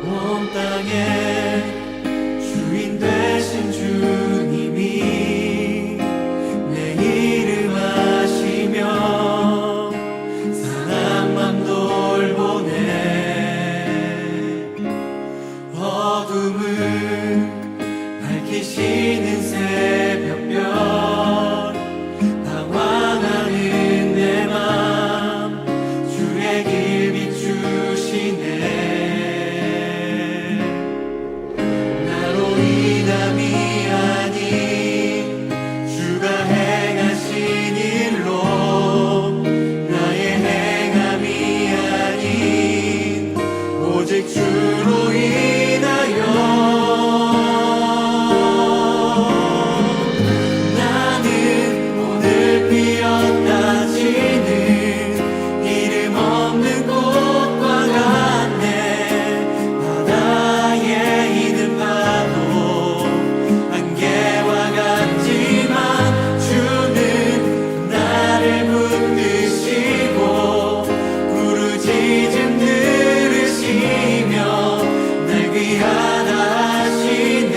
온 땅의 주인 되신 주님이 내 이름 아시며 사랑만 돌보네. 어둠을 밝히시는 새벽별 방황하는 내 맘 주의 길 비추시네. 남이 아닌 주가 행하신 일로 나의 행함이 아닌 오직 주로 인하여 나는 오늘 피었다 지는 이름 없는 꽃과 같네. 바다에 있는 파도 안개와 같지만 주는 나를 붙드시고 부르짖음 들으시며 날 귀하다 하시네.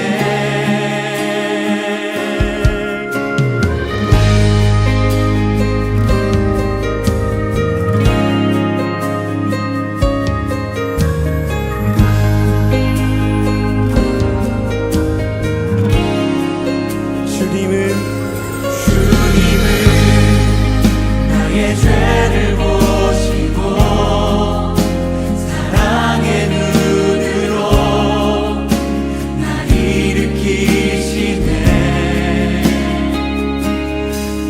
주님은 나의 죄를 보시고 사랑의 눈으로 날 일으키시네.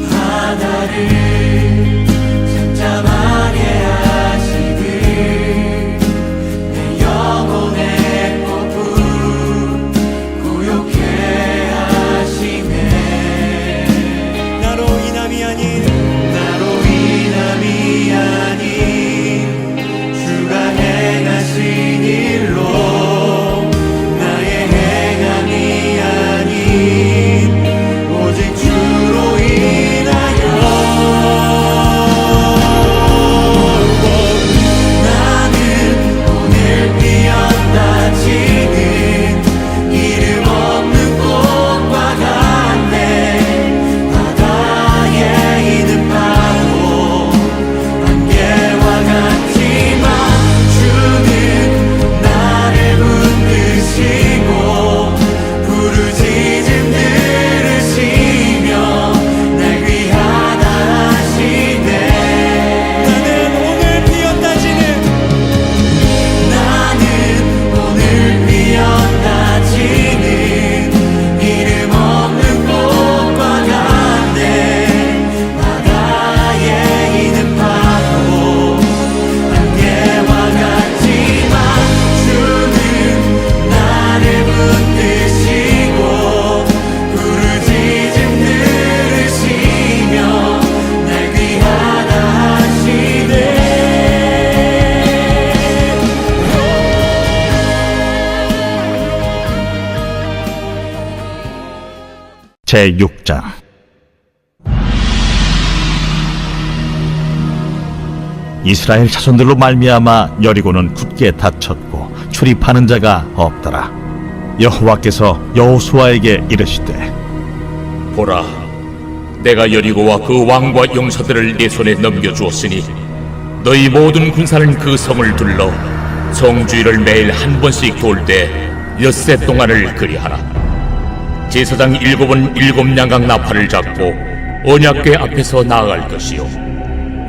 바다를 잠잠하게 하시듯 내 영혼의 폭풍 고요케 하시네. 나로 인함이 아닌 주가 행하신 일로 나의 행함이 아닌 오직 주로 인하여 나는 오늘 피었다 지는 이름 없는 꽃과 같네. 바다에 있는 파도 안개와 같지만 주는 나를 붙드시고 부르짖음 들으시며 날 귀하다 하시네. 나는 오늘 피었다 지는 이름 없는 꽃과 같네. 바다에 있는 파도 안개와 같지만 주는 나를 붙드시고 부르짖음 들으시며 날 귀하다 하시네. 제6장. 이스라엘 자손들로 말미암아 여리고는 굳게 닫혔고 출입하는 자가 없더라. 여호와께서 여호수아에게 이르시되 보라, 내가 여리고와 그 왕과 용사들을 내 손에 넘겨주었으니 너희 모든 군사는 그 성을 둘러 성주위를 매일 한 번씩 돌 때 엿새 동안을 그리하라. 제사장 7은 7 양각 나팔을 잡고 언약궤 앞에서 나아갈 것이요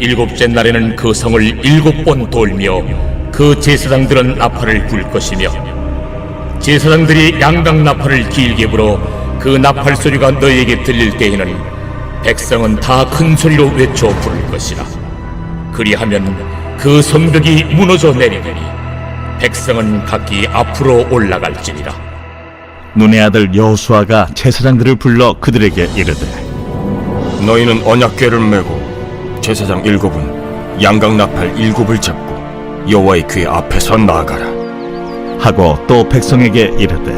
7째 날에는 그 성을 7번 돌며 그 제사장들은 나팔을 불 것이며 제사장들이 양각 나팔을 길게 불어 그 나팔 소리가 너희에게 들릴 때에는 백성은 다 큰 소리로 외쳐 부를 것이라. 그리하면 그 성벽이 무너져 내리리니 백성은 각기 앞으로 올라갈지니라. 눈의 아들 여호수아가 제사장들을 불러 그들에게 이르되 너희는 언약궤를 메고 제사장 7은 양각 나팔 7을 잡고 여호와의 궤 앞에서 나아가라 하고 또 백성에게 이르되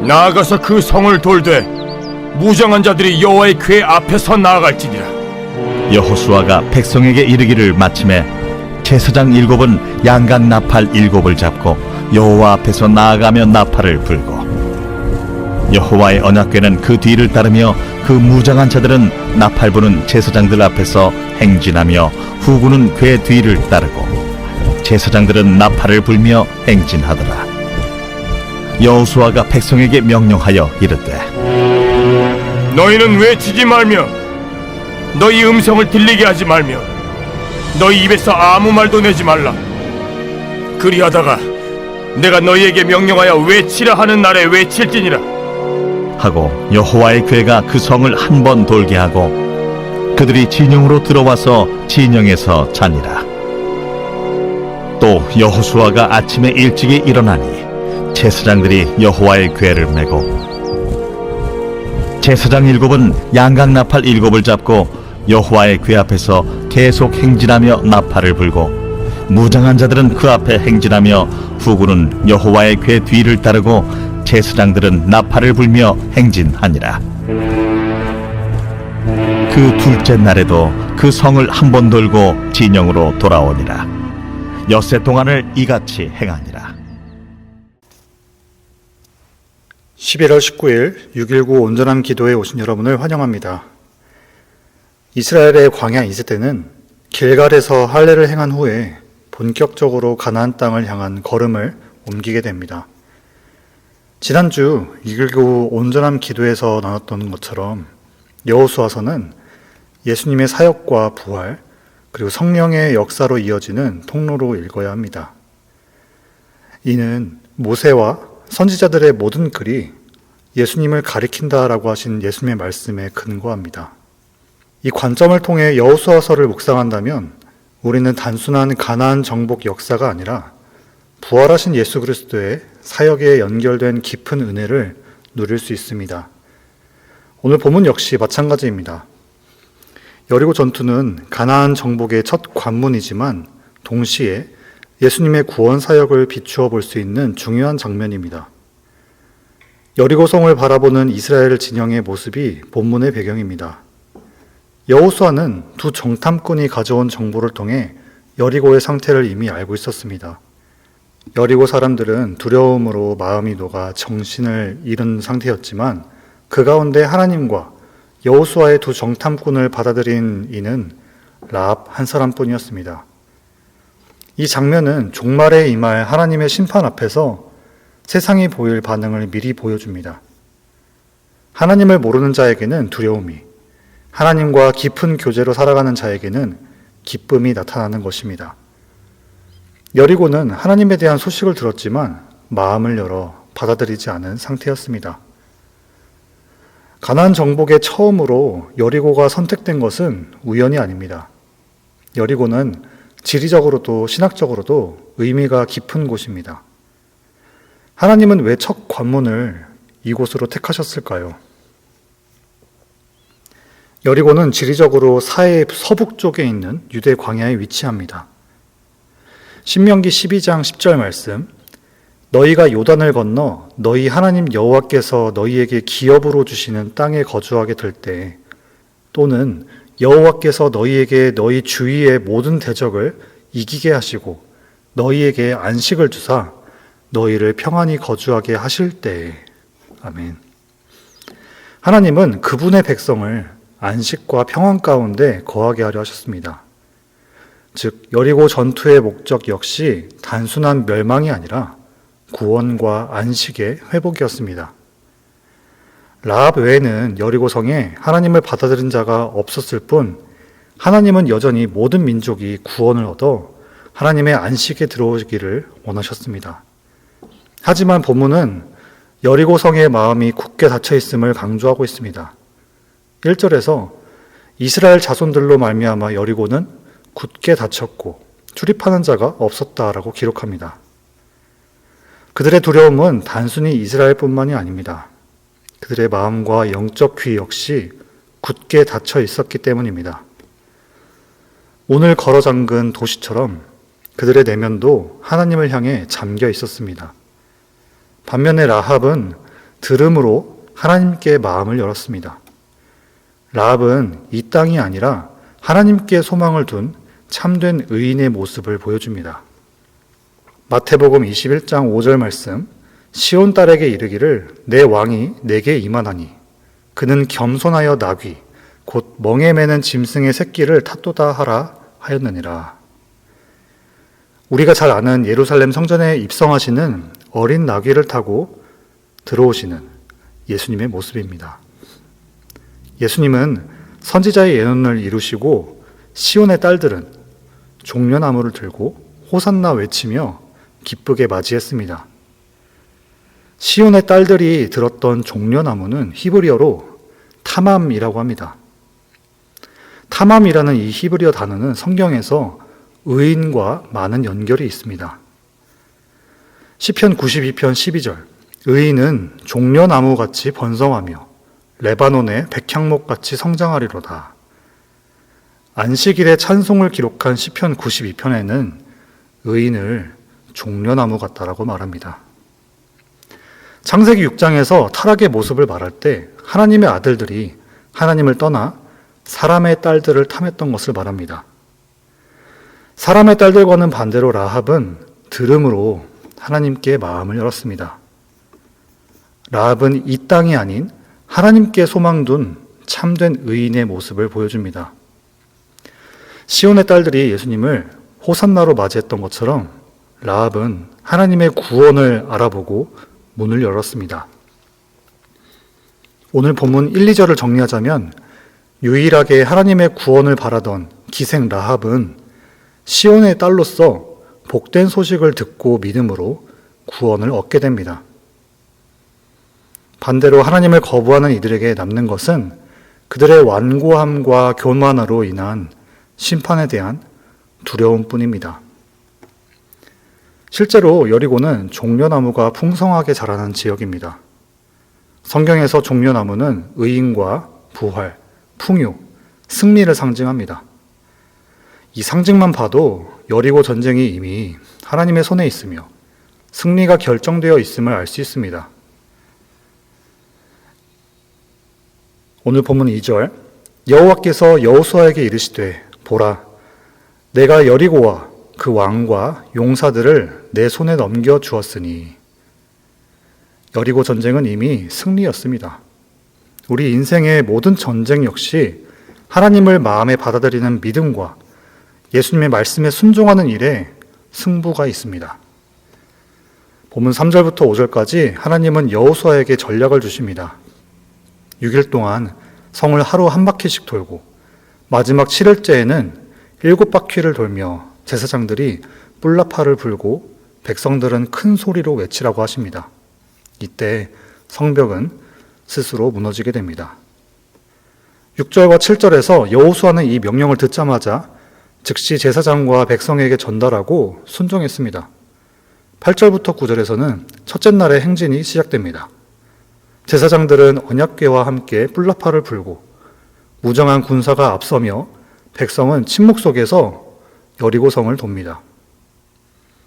나아가서 그 성을 돌되 무장한 자들이 여호와의 궤 앞에서 나아갈지니라. 여호수아가 백성에게 이르기를 마침에 제사장 7은 양각 나팔 7을 잡고 여호와 앞에서 나아가며 나팔을 불고 여호와의 언약궤는 그 뒤를 따르며 그 무장한 자들은 나팔 부는 제사장들 앞에서 행진하며 후군은 궤 뒤를 따르고 제사장들은 나팔을 불며 행진하더라. 여호수아가 백성에게 명령하여 이르되 너희는 외치지 말며 너희 음성을 들리게 하지 말며 너희 입에서 아무 말도 내지 말라. 그리하다가 내가 너희에게 명령하여 외치라 하는 날에 외칠지니라. 하고 여호와의 궤가 그 성을 한 번 돌게 하고 그들이 진영으로 들어와서 진영에서 자니라. 또 여호수아가 아침에 일찍이 일어나니 제사장들이 여호와의 궤를 메고 제사장 7은 양각 나팔 7을 잡고 여호와의 궤 앞에서 계속 행진하며 나팔을 불고 무장한 자들은 그 앞에 행진하며 후군은 여호와의 궤 뒤를 따르고 제사장들은 나팔을 불며 행진하니라. 그 둘째 날에도 그 성을 한 번 돌고 진영으로 돌아오니라. 엿새 동안을 이같이 행하니라. 11월 19일 6.19 온전한 기도에 오신 여러분을 환영합니다. 이스라엘의 광야 2세 때는 길갈에서 할례를 행한 후에 본격적으로 가나안 땅을 향한 걸음을 옮기게 됩니다. 지난주 6.19 온전한 기도에서 나눴던 것처럼 여호수아서는 예수님의 사역과 부활 그리고 성령의 역사로 이어지는 통로로 읽어야 합니다. 이는 모세와 선지자들의 모든 글이 예수님을 가리킨다라고 하신 예수님의 말씀에 근거합니다. 이 관점을 통해 여호수아서를 묵상한다면 우리는 단순한 가나안 정복 역사가 아니라 부활하신 예수 그리스도의 사역에 연결된 깊은 은혜를 누릴 수 있습니다. 오늘 본문 역시 마찬가지입니다. 여리고 전투는 가나안 정복의 첫 관문이지만 동시에 예수님의 구원 사역을 비추어 볼 수 있는 중요한 장면입니다. 여리고성을 바라보는 이스라엘 진영의 모습이 본문의 배경입니다. 여호수아는 두 정탐꾼이 가져온 정보를 통해 여리고의 상태를 이미 알고 있었습니다. 여리고 사람들은 두려움으로 마음이 녹아 정신을 잃은 상태였지만 그 가운데 하나님과 여호수아의 두 정탐꾼을 받아들인 이는 라합 한 사람뿐이었습니다. 이 장면은 종말에 임할 하나님의 심판 앞에서 세상이 보일 반응을 미리 보여줍니다. 하나님을 모르는 자에게는 두려움이, 하나님과 깊은 교제로 살아가는 자에게는 기쁨이 나타나는 것입니다. 여리고는 하나님에 대한 소식을 들었지만 마음을 열어 받아들이지 않은 상태였습니다. 가나안 정복의 처음으로 여리고가 선택된 것은 우연이 아닙니다. 여리고는 지리적으로도 신학적으로도 의미가 깊은 곳입니다. 하나님은 왜 첫 관문을 이곳으로 택하셨을까요? 여리고는 지리적으로 사해 서북쪽에 있는 유대 광야에 위치합니다. 신명기 12장 10절 말씀, 너희가 요단을 건너 너희 하나님 여호와께서 너희에게 기업으로 주시는 땅에 거주하게 될 때, 또는 여호와께서 너희에게 너희 주위의 모든 대적을 이기게 하시고 너희에게 안식을 주사 너희를 평안히 거주하게 하실 때에. 아멘. 하나님은 그분의 백성을 안식과 평안 가운데 거하게 하려 하셨습니다. 즉 여리고 전투의 목적 역시 단순한 멸망이 아니라 구원과 안식의 회복이었습니다. 라합 외에는 여리고성에 하나님을 받아들인 자가 없었을 뿐 하나님은 여전히 모든 민족이 구원을 얻어 하나님의 안식에 들어오기를 원하셨습니다. 하지만 본문은 여리고성의 마음이 굳게 닫혀 있음을 강조하고 있습니다. 1절에서 이스라엘 자손들로 말미암아 여리고는 굳게 닫혔고 출입하는 자가 없었다라고 기록합니다. 그들의 두려움은 단순히 이스라엘뿐만이 아닙니다. 그들의 마음과 영적 귀 역시 굳게 닫혀 있었기 때문입니다. 오늘 걸어 잠근 도시처럼 그들의 내면도 하나님을 향해 잠겨 있었습니다. 반면에 라합은 들음으로 하나님께 마음을 열었습니다. 라합은 이 땅이 아니라 하나님께 소망을 둔 참된 의인의 모습을 보여줍니다. 마태복음 21장 5절 말씀, 시온 딸에게 이르기를 내 왕이 내게 임하나니 그는 겸손하여 나귀 곧 멍에 매는 짐승의 새끼를 탔도다 하라 하였느니라. 우리가 잘 아는 예루살렘 성전에 입성하시는 어린 나귀를 타고 들어오시는 예수님의 모습입니다. 예수님은 선지자의 예언을 이루시고 시온의 딸들은 종려나무를 들고 호산나 외치며 기쁘게 맞이했습니다. 시온의 딸들이 들었던 종려나무는 히브리어로 타맘이라고 합니다. 타맘이라는 이 히브리어 단어는 성경에서 의인과 많은 연결이 있습니다. 시편 92편 12절, 의인은 종려나무같이 번성하며 레바논의 백향목같이 성장하리로다. 안식일의 찬송을 기록한 시편 92편에는 의인을 종려나무 같다라고 말합니다. 창세기 6장에서 타락의 모습을 말할 때 하나님의 아들들이 하나님을 떠나 사람의 딸들을 탐했던 것을 말합니다. 사람의 딸들과는 반대로 라합은 들음으로 하나님께 마음을 열었습니다. 라합은 이 땅이 아닌 하나님께 소망둔 참된 의인의 모습을 보여줍니다. 시온의 딸들이 예수님을 호산나로 맞이했던 것처럼 라합은 하나님의 구원을 알아보고 문을 열었습니다. 오늘 본문 1, 2절을 정리하자면 유일하게 하나님의 구원을 바라던 기생 라합은 시온의 딸로서 복된 소식을 듣고 믿음으로 구원을 얻게 됩니다. 반대로 하나님을 거부하는 이들에게 남는 것은 그들의 완고함과 교만으로 인한 심판에 대한 두려움뿐입니다. 실제로 여리고는 종려나무가 풍성하게 자라는 지역입니다. 성경에서 종려나무는 의인과 부활, 풍요, 승리를 상징합니다. 이 상징만 봐도 여리고 전쟁이 이미 하나님의 손에 있으며 승리가 결정되어 있음을 알 수 있습니다. 오늘 본문 2절, 여호와께서 여호수아에게 이르시되 보라, 내가 여리고와 그 왕과 용사들을 내 손에 넘겨 주었으니. 여리고 전쟁은 이미 승리였습니다. 우리 인생의 모든 전쟁 역시 하나님을 마음에 받아들이는 믿음과 예수님의 말씀에 순종하는 일에 승부가 있습니다. 본문 3절부터 5절까지 하나님은 여호수아에게 전략을 주십니다. 6일 동안 성을 하루 한 바퀴씩 돌고 마지막 7일째에는 7바퀴를 돌며 제사장들이 뿔나파를 불고 백성들은 큰 소리로 외치라고 하십니다. 이때 성벽은 스스로 무너지게 됩니다. 6절과 7절에서 여호수아는 이 명령을 듣자마자 즉시 제사장과 백성에게 전달하고 순종했습니다. 8절부터 9절에서는 첫째 날의 행진이 시작됩니다. 제사장들은 언약궤와 함께 뿔나파를 불고 무정한 군사가 앞서며 백성은 침묵 속에서 여리고성을 돕니다.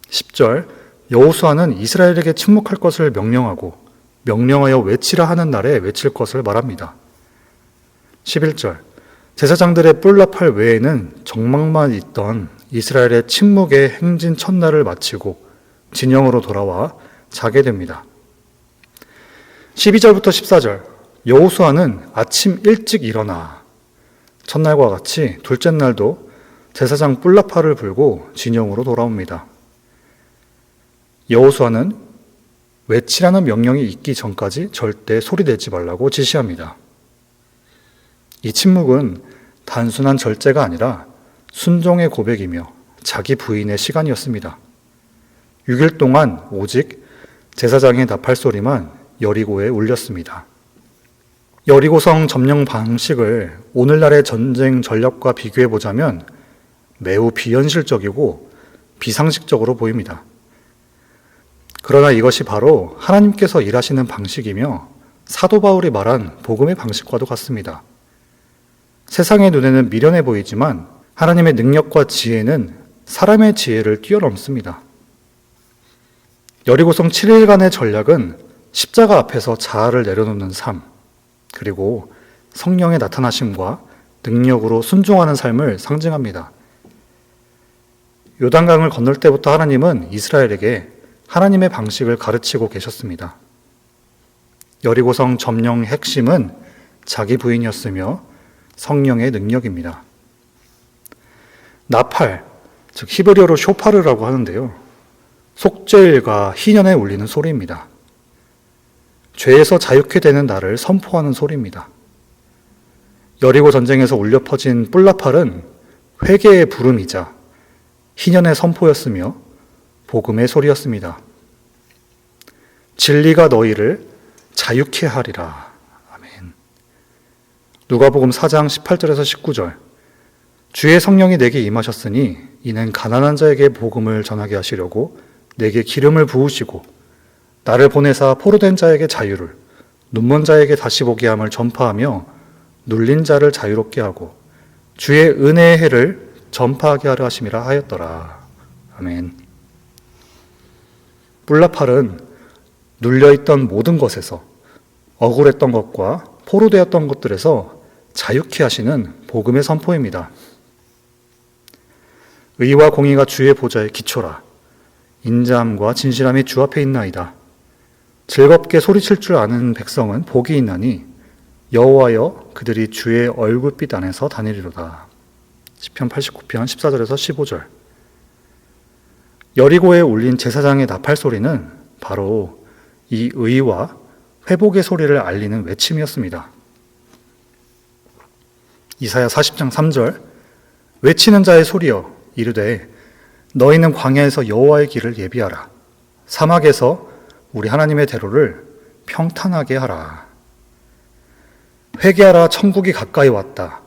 10절, 여호수아는 이스라엘에게 침묵할 것을 명령하고 명령하여 외치라 하는 날에 외칠 것을 말합니다. 11절, 제사장들의 뿔나팔 외에는 정막만 있던 이스라엘의 침묵의 행진 첫날을 마치고 진영으로 돌아와 자게 됩니다. 12절부터 14절, 여호수아는 아침 일찍 일어나 첫날과 같이 둘째 날도 제사장 뿔나파를 불고 진영으로 돌아옵니다. 여호수아는 외치라는 명령이 있기 전까지 절대 소리내지 말라고 지시합니다. 이 침묵은 단순한 절제가 아니라 순종의 고백이며 자기 부인의 시간이었습니다. 6일 동안 오직 제사장의 나팔 소리만 여리고에 울렸습니다. 여리고성 점령 방식을 오늘날의 전쟁 전략과 비교해보자면 매우 비현실적이고 비상식적으로 보입니다. 그러나 이것이 바로 하나님께서 일하시는 방식이며 사도 바울이 말한 복음의 방식과도 같습니다. 세상의 눈에는 미련해 보이지만 하나님의 능력과 지혜는 사람의 지혜를 뛰어넘습니다. 여리고성 7일간의 전략은 십자가 앞에서 자아를 내려놓는 삶, 그리고 성령의 나타나심과 능력으로 순종하는 삶을 상징합니다. 요단강을 건널 때부터 하나님은 이스라엘에게 하나님의 방식을 가르치고 계셨습니다. 여리고성 점령의 핵심은 자기 부인이었으며 성령의 능력입니다. 나팔, 즉 히브리어로 쇼파르라고 하는데요. 속죄일과 희년에 울리는 소리입니다. 죄에서 자유케 되는 날을 선포하는 소리입니다. 여리고 전쟁에서 울려 퍼진 뿔나팔은 회개의 부름이자 희년의 선포였으며 복음의 소리였습니다. 진리가 너희를 자유케 하리라. 아멘. 누가복음 4장 18절에서 19절. 주의 성령이 내게 임하셨으니 이는 가난한 자에게 복음을 전하게 하시려고 내게 기름을 부으시고 나를 보내사 포로된 자에게 자유를, 눈먼 자에게 다시 보게 함을 전파하며 눌린 자를 자유롭게 하고 주의 은혜의 해를 전파하게 하려 하심이라 하였더라. 아멘. 뿔나팔은 눌려있던 모든 것에서, 억울했던 것과 포로되었던 것들에서 자유케 하시는 복음의 선포입니다. 의와 공의가 주의 보좌의 기초라. 인자함과 진실함이 주 앞에 있나이다. 즐겁게 소리칠 줄 아는 백성은 복이 있나니 여호와여 그들이 주의 얼굴빛 안에서 다니리로다. 시편 89편 14절에서 15절. 여리고에 울린 제사장의 나팔 소리는 바로 이 의와 회복의 소리를 알리는 외침이었습니다. 이사야 40장 3절. 외치는 자의 소리여 이르되 너희는 광야에서 여호와의 길을 예비하라. 사막에서 우리 하나님의 대로를 평탄하게 하라. 회개하라, 천국이 가까이 왔다.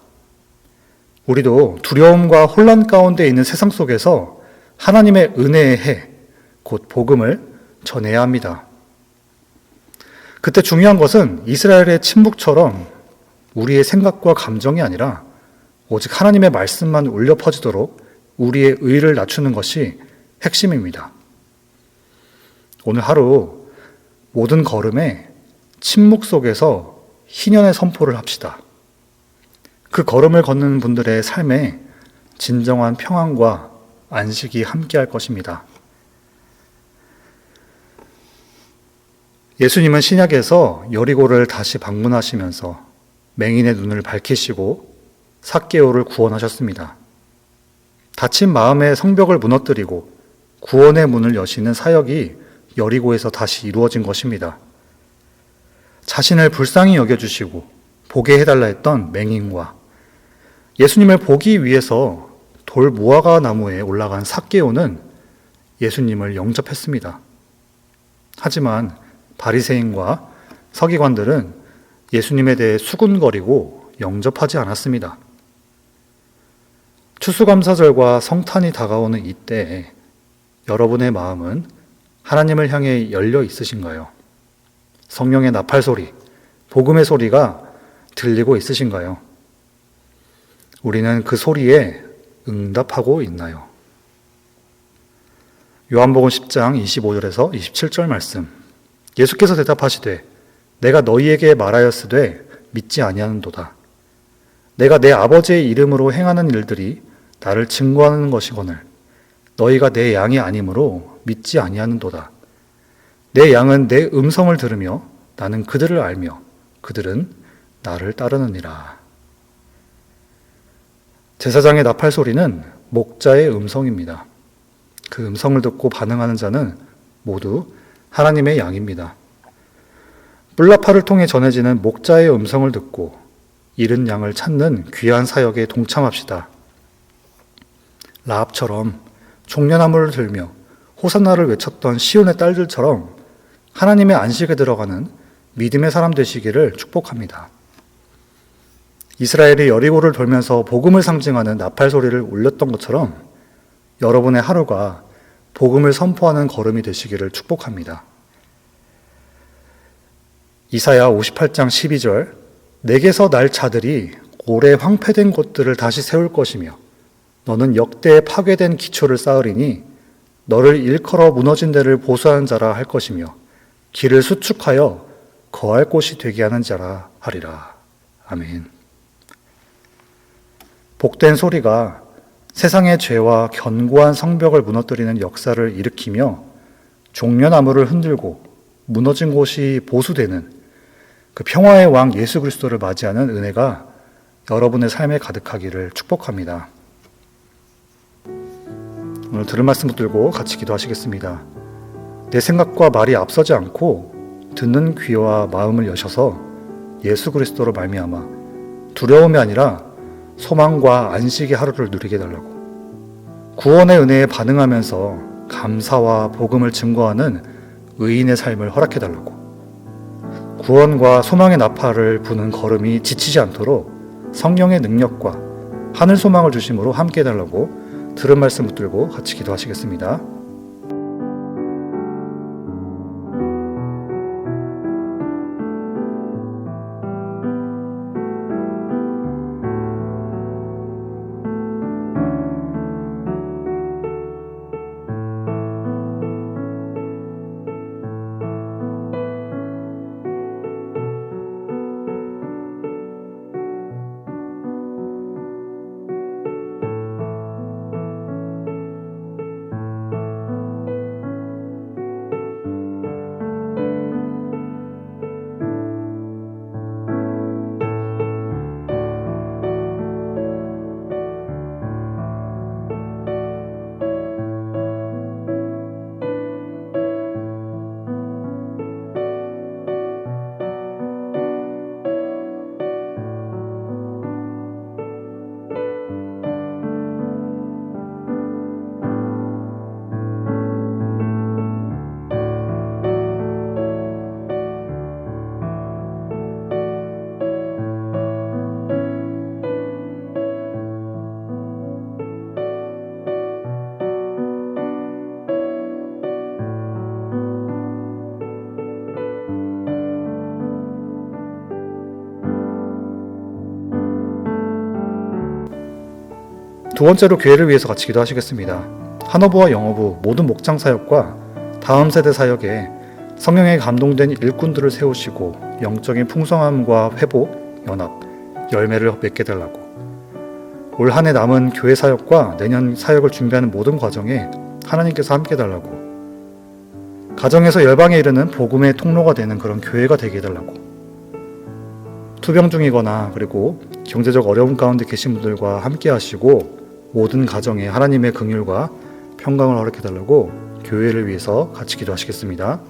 우리도 두려움과 혼란 가운데 있는 세상 속에서 하나님의 은혜의 해, 곧 복음을 전해야 합니다. 그때 중요한 것은 이스라엘의 침묵처럼 우리의 생각과 감정이 아니라 오직 하나님의 말씀만 울려 퍼지도록 우리의 의를 낮추는 것이 핵심입니다. 오늘 하루 모든 걸음에 침묵 속에서 희년의 선포를 합시다. 그 걸음을 걷는 분들의 삶에 진정한 평안과 안식이 함께할 것입니다. 예수님은 신약에서 여리고를 다시 방문하시면서 맹인의 눈을 밝히시고 삭개오를 구원하셨습니다. 다친 마음의 성벽을 무너뜨리고 구원의 문을 여시는 사역이 여리고에서 다시 이루어진 것입니다. 자신을 불쌍히 여겨주시고 보게 해달라 했던 맹인과 예수님을 보기 위해서 돌 무화과 나무에 올라간 삭개오는 예수님을 영접했습니다. 하지만 바리새인과 서기관들은 예수님에 대해 수군거리고 영접하지 않았습니다. 추수감사절과 성탄이 다가오는 이때에 여러분의 마음은 하나님을 향해 열려 있으신가요? 성령의 나팔 소리, 복음의 소리가 들리고 있으신가요? 우리는 그 소리에 응답하고 있나요? 요한복음 10장 25절에서 27절 말씀. 예수께서 대답하시되 내가 너희에게 말하였으되 믿지 아니하는도다. 내가 내 아버지의 이름으로 행하는 일들이 나를 증거하는 것이거늘 너희가 내 양이 아니므로 믿지 아니하는도다. 내 양은 내 음성을 들으며 나는 그들을 알며 그들은 나를 따르느니라. 제사장의 나팔 소리는 목자의 음성입니다. 그 음성을 듣고 반응하는 자는 모두 하나님의 양입니다. 뿔나팔을 통해 전해지는 목자의 음성을 듣고 잃은 양을 찾는 귀한 사역에 동참합시다. 라합처럼 종려나무를 들며 호산나를 외쳤던 시온의 딸들처럼 하나님의 안식에 들어가는 믿음의 사람 되시기를 축복합니다. 이스라엘이 여리고를 돌면서 복음을 상징하는 나팔 소리를 울렸던 것처럼 여러분의 하루가 복음을 선포하는 걸음이 되시기를 축복합니다. 이사야 58장 12절. 내게서 날 자들이 오래 황폐된 곳들을 다시 세울 것이며 너는 역대에 파괴된 기초를 쌓으리니 너를 일컬어 무너진 데를 보수하는 자라 할 것이며 길을 수축하여 거할 곳이 되게 하는 자라 하리라. 아멘. 복된 소리가 세상의 죄와 견고한 성벽을 무너뜨리는 역사를 일으키며 종려나무를 흔들고 무너진 곳이 보수되는 그 평화의 왕 예수 그리스도를 맞이하는 은혜가 여러분의 삶에 가득하기를 축복합니다. 오늘 들은 말씀 붙들고 같이 기도하시겠습니다. 내 생각과 말이 앞서지 않고 듣는 귀와 마음을 여셔서 예수 그리스도로 말미암아 두려움이 아니라 소망과 안식의 하루를 누리게 해달라고, 구원의 은혜에 반응하면서 감사와 복음을 증거하는 의인의 삶을 허락해달라고, 구원과 소망의 나팔을 부는 걸음이 지치지 않도록 성령의 능력과 하늘 소망을 주심으로 함께 해달라고 들은 말씀 붙들고 같이 기도하시겠습니다. 두 번째로 교회를 위해서 같이 기도하시겠습니다. 한어부와 영어부 모든 목장 사역과 다음 세대 사역에 성령에 감동된 일꾼들을 세우시고 영적인 풍성함과 회복, 연합, 열매를 맺게 달라고, 올 한 해 남은 교회 사역과 내년 사역을 준비하는 모든 과정에 하나님께서 함께 달라고, 가정에서 열방에 이르는 복음의 통로가 되는 그런 교회가 되게 해달라고, 투병 중이거나 그리고 경제적 어려움 가운데 계신 분들과 함께 하시고 모든 가정에 하나님의 긍휼과 평강을 허락해달라고 교회를 위해서 같이 기도하시겠습니다.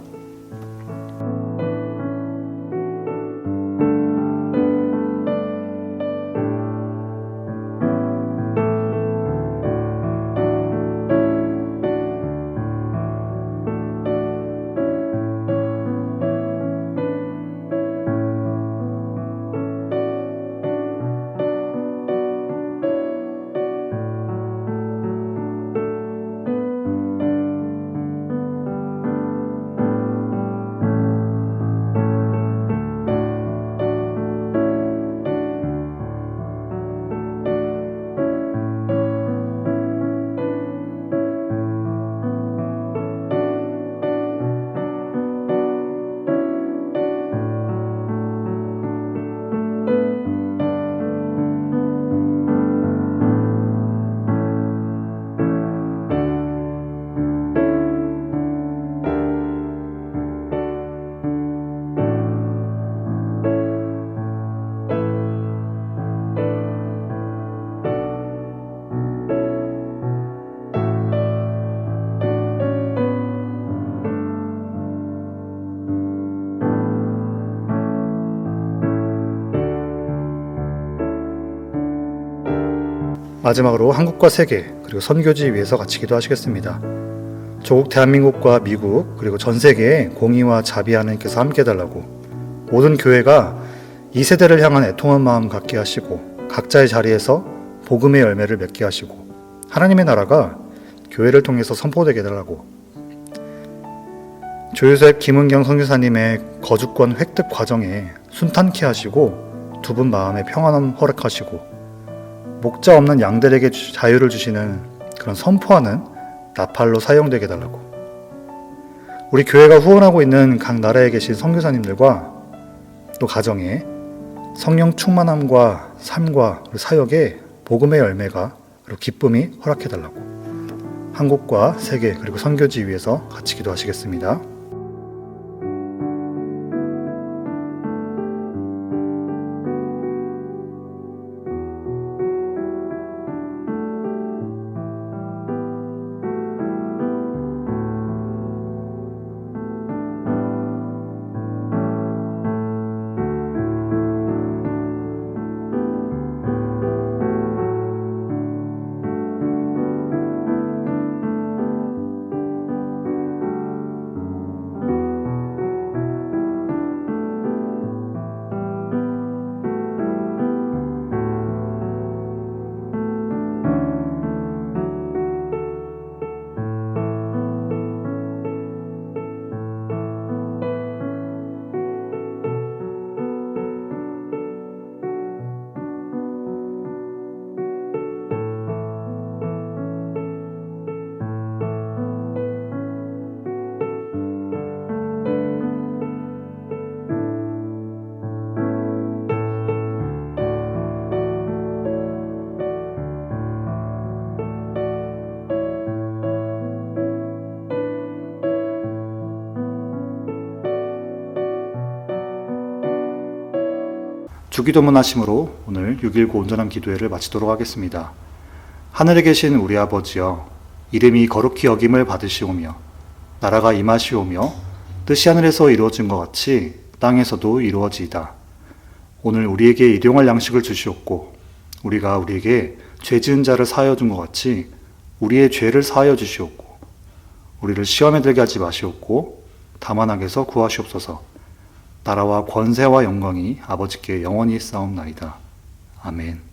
마지막으로 한국과 세계 그리고 선교지 위해서 같이 기도하시겠습니다. 조국 대한민국과 미국 그리고 전 세계에 공의와 자비 하나님께서 함께 해달라고, 모든 교회가 이 세대를 향한 애통한 마음 갖게 하시고 각자의 자리에서 복음의 열매를 맺게 하시고 하나님의 나라가 교회를 통해서 선포되게 해달라고, 조유셉 김은경 선교사님의 거주권 획득 과정에 순탄케 하시고 두 분 마음의 평안함 허락하시고 목자 없는 양들에게 자유를 주시는 그런 선포하는 나팔로 사용되게 해달라고, 우리 교회가 후원하고 있는 각 나라에 계신 선교사님들과 또 가정에 성령 충만함과 삶과 사역에 복음의 열매가 그리고 기쁨이 허락해달라고 한국과 세계 그리고 선교지 위해서 같이 기도하시겠습니다. 주기도문 하심으로 오늘 6.19 온전한 기도회를 마치도록 하겠습니다. 하늘에 계신 우리 아버지여, 이름이 거룩히 여김을 받으시오며 나라가 임하시오며 뜻이 하늘에서 이루어진 것 같이 땅에서도 이루어지이다. 오늘 우리에게 일용할 양식을 주시옵고 우리가 우리에게 죄 지은 자를 사하여 준 것 같이 우리의 죄를 사하여 주시옵고 우리를 시험에 들게 하지 마시옵고 다만 악에서 구하시옵소서. 나라와 권세와 영광이 아버지께 영원히 쌓옵나이다. 아멘.